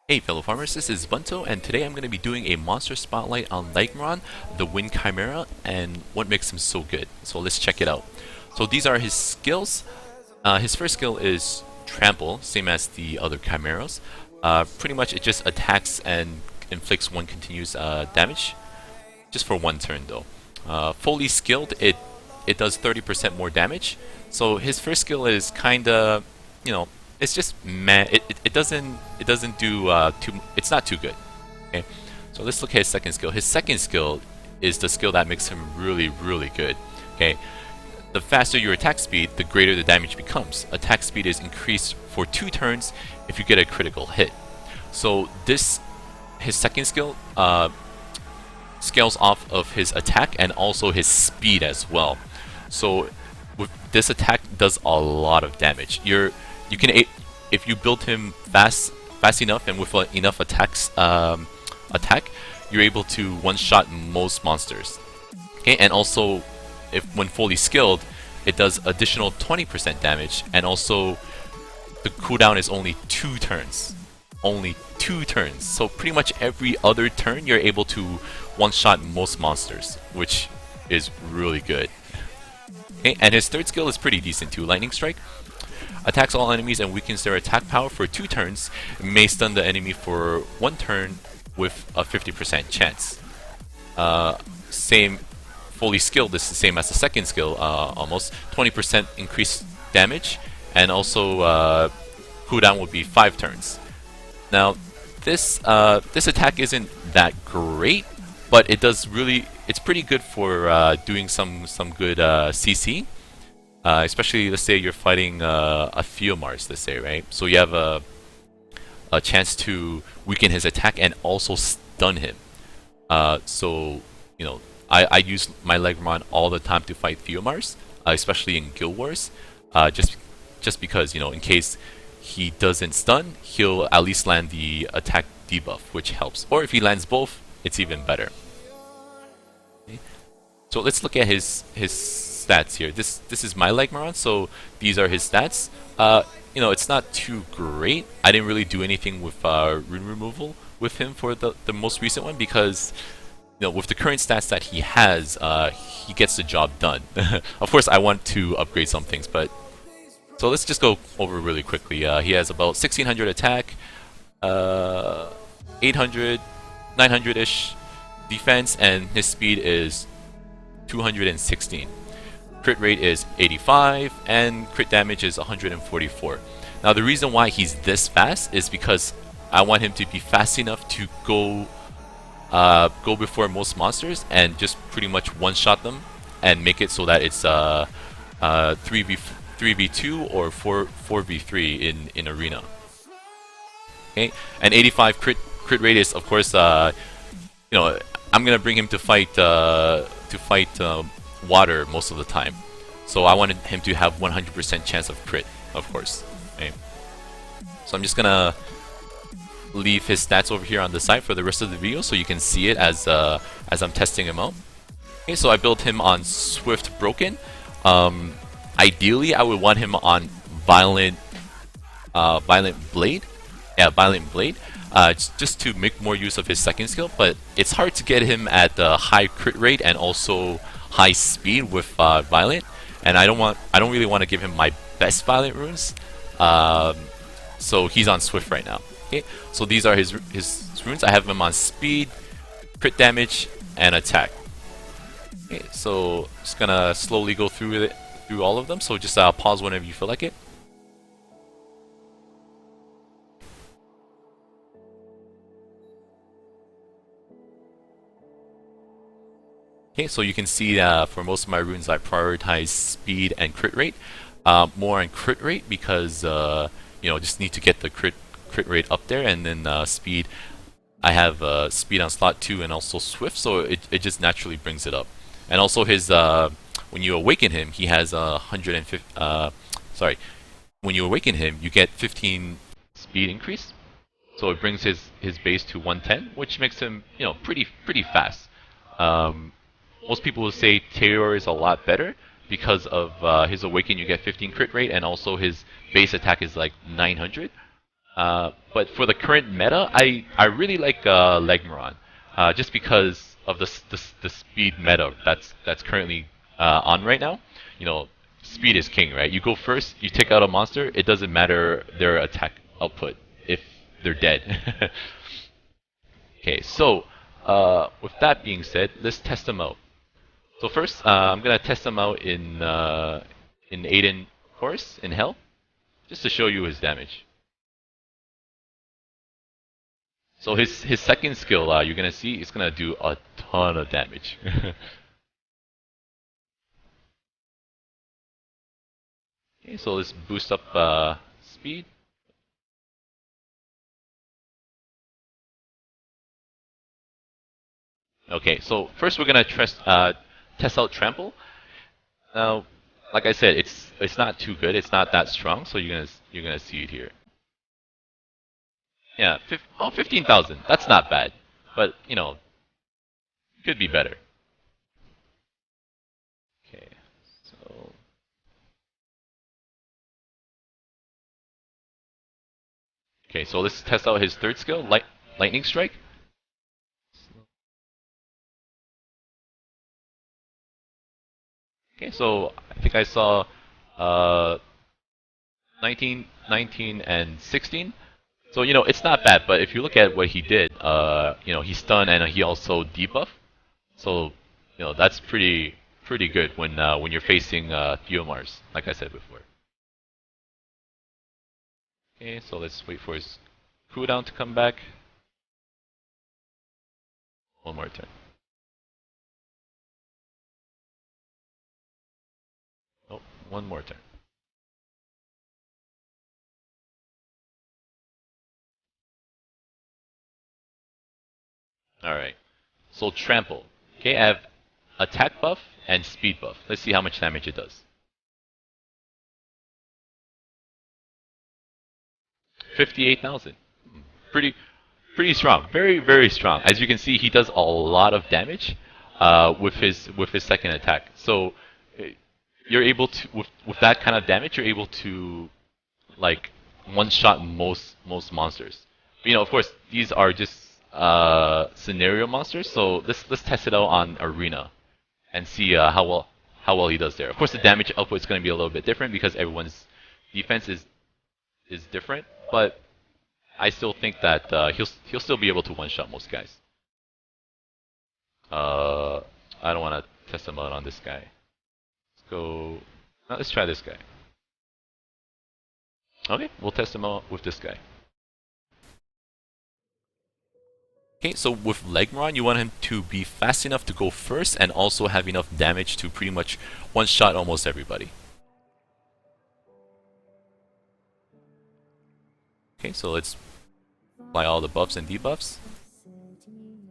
Hey fellow farmers, this is Bunto, and today I'm going to be doing a monster spotlight on Lagmaron, the Wind Chimera, and what makes him so good. So let's check it out. So these are his skills. His first skill is Trample, same as the other Chimeras. Pretty much it just attacks and inflicts one continuous damage, just for one turn though. Fully skilled, it does 30% more damage. So his first skill is kinda, you know, it's just meh. It doesn't do too. It's not too good. Okay, so let's look at his second skill. His second skill is the skill that makes him really good. Okay, the faster your attack speed, the greater the damage becomes. Attack speed is increased for 2 turns if you get a critical hit. So his second skill scales off of his attack and also his speed as well. So with this attack does a lot of damage. You can if you build him fast enough and with enough attack, you're able to one-shot most monsters. Okay, and also if when fully skilled, it does additional 20% damage, and also the cooldown is only 2 turns. Only 2 turns. So pretty much every other turn you're able to one-shot most monsters, which is really good. Okay, and his third skill is pretty decent too, Lightning Strike. Attacks all enemies and weakens their attack power for 2 turns, may stun the enemy for 1 turn with a 50% chance. Same, fully skilled is the same as the second skill, almost. 20% increased damage, and also cooldown would be 5 turns. Now, this attack isn't that great, but it's pretty good for doing some good CC. Especially, let's say you're fighting a Theomars, let's say, right? So you have a chance to weaken his attack and also stun him. So, you know, I use my Lagmaron all the time to fight Theomars, especially in Guild Wars, just because, you know, in case he doesn't stun, he'll at least land the attack debuff, which helps. Or if he lands both, it's even better. Okay. So let's look at his stats here. This is my Lagmaron, so these are his stats. You know, it's not too great. I didn't really do anything with rune removal with him for the most recent one because, you know, with the current stats that he has, he gets the job done. Of course, I want to upgrade some things, but so let's just go over really quickly. He has about 1600 attack, 800, 900-ish defense, and his speed is 216. Crit rate is 85, and crit damage is 144. Now the reason why he's this fast is because I want him to be fast enough to go before most monsters and just pretty much one-shot them and make it so that it's 3v2 or 4v3 in arena. Okay, and 85 crit rate is, of course, you know, I'm gonna bring him to fight water most of the time, so I wanted him to have 100% chance of crit, of course. Okay. So I'm just gonna leave his stats over here on the side for the rest of the video, so you can see it as I'm testing him out. Okay, so I built him on Swift Broken. Ideally, I would want him on Violent Blade. Yeah, Violent Blade. Just to make more use of his second skill, but it's hard to get him at the high crit rate and also high speed with Violent, and I don't really want to give him my best Violent runes. So he's on Swift right now. Okay, so these are his runes. I have him on speed, crit damage, and attack. Okay, so just gonna slowly go through all of them. So just pause whenever you feel like it. Okay, so you can see for most of my runes I prioritize speed and crit rate. More on crit rate because you know, just need to get the crit rate up there, and then speed. I have speed on slot 2 and also Swift, so it just naturally brings it up. And also his when you awaken him, he has 150. Sorry, when you awaken him, you get 15 speed increase, so it brings his base to 110, which makes him, you know, pretty fast. Most people will say Terror is a lot better because of his awaken. You get 15 crit rate, and also his base attack is like 900. But for the current meta, I really like Lagmaron, just because of the speed meta that's currently on right now. You know, speed is king, right? You go first, you take out a monster. It doesn't matter their attack output if they're dead. Okay, so with that being said, let's test them out. So first, I'm gonna test them out in Aiden Horse in Hell, just to show you his damage. So his second skill, you're gonna see, it's gonna do a ton of damage. Okay, so let's boost up speed. Okay, so first we're gonna test out Trample. Now, like I said, it's not too good. It's not that strong. So you're gonna see it here. Yeah, 15,000. That's not bad, but you know, could be better. Okay, so so let's test out his third skill, Lightning Strike. Okay, so I think I saw uh 19, and 16. So you know it's not bad, but if you look at what he did, you know he stunned and he also debuff. So you know that's pretty good when you're facing Theomars, like I said before. Okay, so let's wait for his cooldown to come back. One more turn. Oh, one more turn. Alright. So Trample. Okay, I have attack buff and speed buff. Let's see how much damage it does. 58,000. Pretty pretty strong. Very strong. As you can see, he does a lot of damage with his second attack. So you're able to with that kind of damage, you're able to like one shot most monsters. But, you know, of course, these are just scenario monsters. So let's test it out on arena and see how well he does there. Of course, the damage output is going to be a little bit different because everyone's defense is different, but I still think that he'll still be able to one shot most guys. Uh, I don't want to test him out on this guy. Let's go. No, let's try this guy. Okay, we'll test him out with this guy. Okay, so with Lagmaron, you want him to be fast enough to go first and also have enough damage to pretty much one-shot almost everybody. Okay, so let's apply all the buffs and debuffs.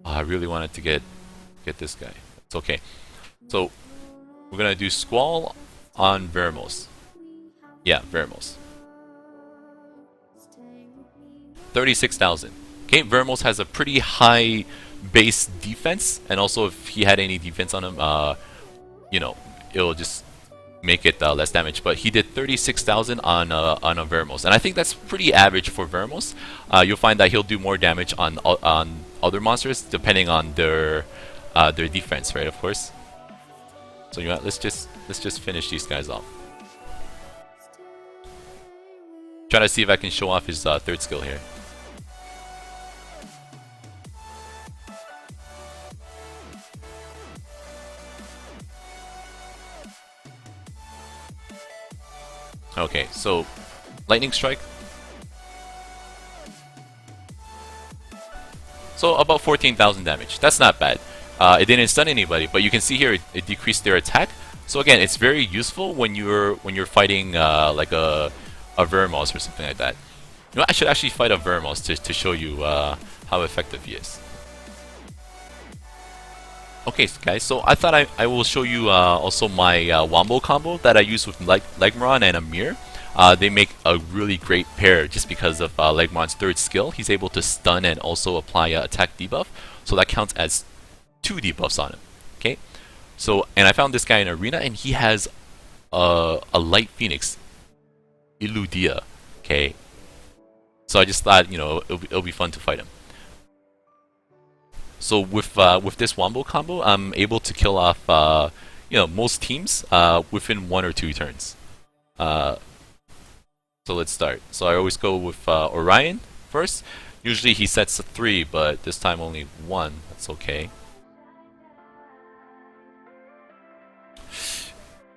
Oh, I really wanted to get this guy. It's okay. So we're gonna do Squall on Vermos. Yeah, Vermos. 36,000. Okay, Vermos has a pretty high base defense, and also if he had any defense on him, you know, it'll just make it less damage. But he did 36,000 on a Vermos, and I think that's pretty average for Vermos. You'll find that he'll do more damage on other monsters depending on their defense, right? Of course. So you know, let's just finish these guys off. Try to see if I can show off his third skill here. Okay, so Lightning Strike. So about 14,000 damage. That's not bad. It didn't stun anybody, but you can see here it decreased their attack. So again, it's very useful when you're fighting like a Vermos or something like that. You know, I should actually fight a Vermos to show you how effective he is. Okay, guys, so I thought I will show you also my Wombo combo that I use with Lagmaron and Amir. They make a really great pair just because of Lagmaron's third skill. He's able to stun and also apply attack debuff, so that counts as 2 debuffs on him. Okay, so and I found this guy in arena, and he has a Light Phoenix, Illudia. Okay, So I just thought, you know, it'll be fun to fight him. So with this Wombo combo, I'm able to kill off you know, most teams within 1 or 2 turns. So let's start. So I always go with Orion first. Usually he sets 3, but this time only 1. That's okay.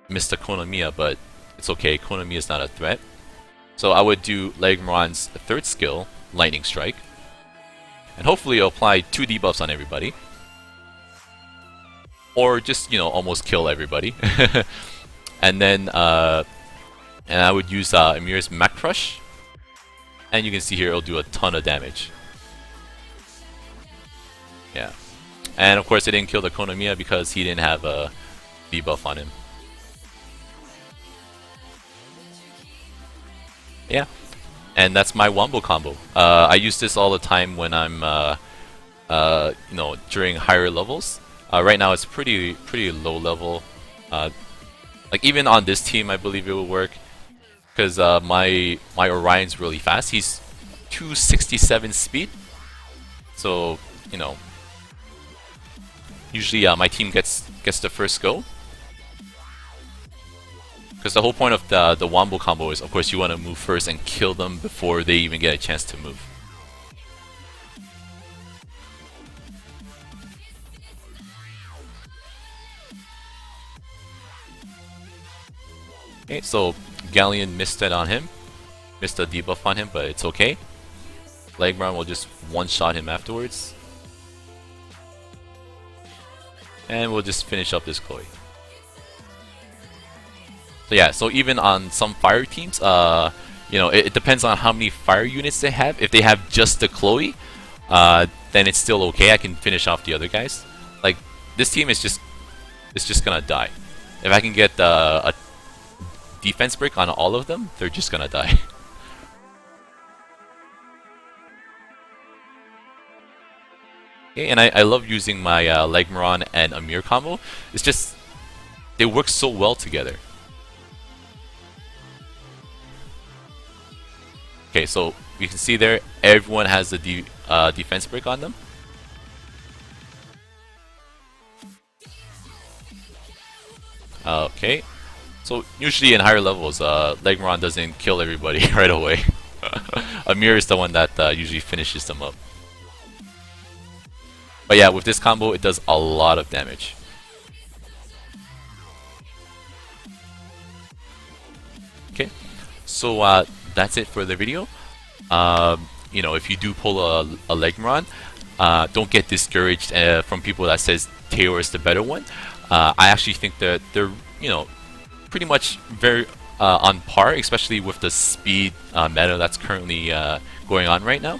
Missed a Konomiya, but it's okay. Konomiya is not a threat. So I would do Lagmaron's 3rd skill, Lightning Strike. And hopefully it'll apply 2 debuffs on everybody. Or just, you know, almost kill everybody. And then I would use Emir's Mech Crush. And you can see here it'll do a ton of damage. Yeah. And of course it didn't kill the Konomiya because he didn't have a debuff on him. Yeah. And that's my Wombo combo. I use this all the time when I'm, you know, during higher levels. Right now it's pretty low level. Like even on this team, I believe it will work because my Orion's really fast. He's 267 speed, so you know. Usually, my team gets the first go. Because the whole point of the Wombo combo is, of course, you want to move first and kill them before they even get a chance to move. Okay, so Galleon missed it on him. Missed a debuff on him, but it's okay. Lagmaron will just one-shot him afterwards. And we'll just finish up this Chloe. So yeah, so even on some fire teams, you know, it depends on how many fire units they have. If they have just the Chloe, then it's still okay. I can finish off the other guys. Like this team is just gonna die. If I can get a defense break on all of them, they're just gonna die. Okay, and I love using my Lagmaron and Amir combo. It's just they work so well together. Okay, so you can see there, everyone has the defense break on them. Okay, so usually in higher levels, Lagmaron doesn't kill everybody right away. Amir is the one that usually finishes them up. But yeah, with this combo, it does a lot of damage. Okay, so that's it for the video. You know, if you do pull a Lagmaron, don't get discouraged from people that says Taylor is the better one. I actually think that they're, you know, pretty much very on par, especially with the speed meta that's currently going on right now.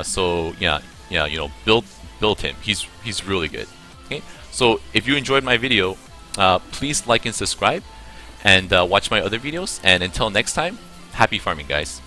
So yeah, you know, build him. He's really good. Okay, so if you enjoyed my video, please like and subscribe, and watch my other videos. And until next time, happy farming, guys.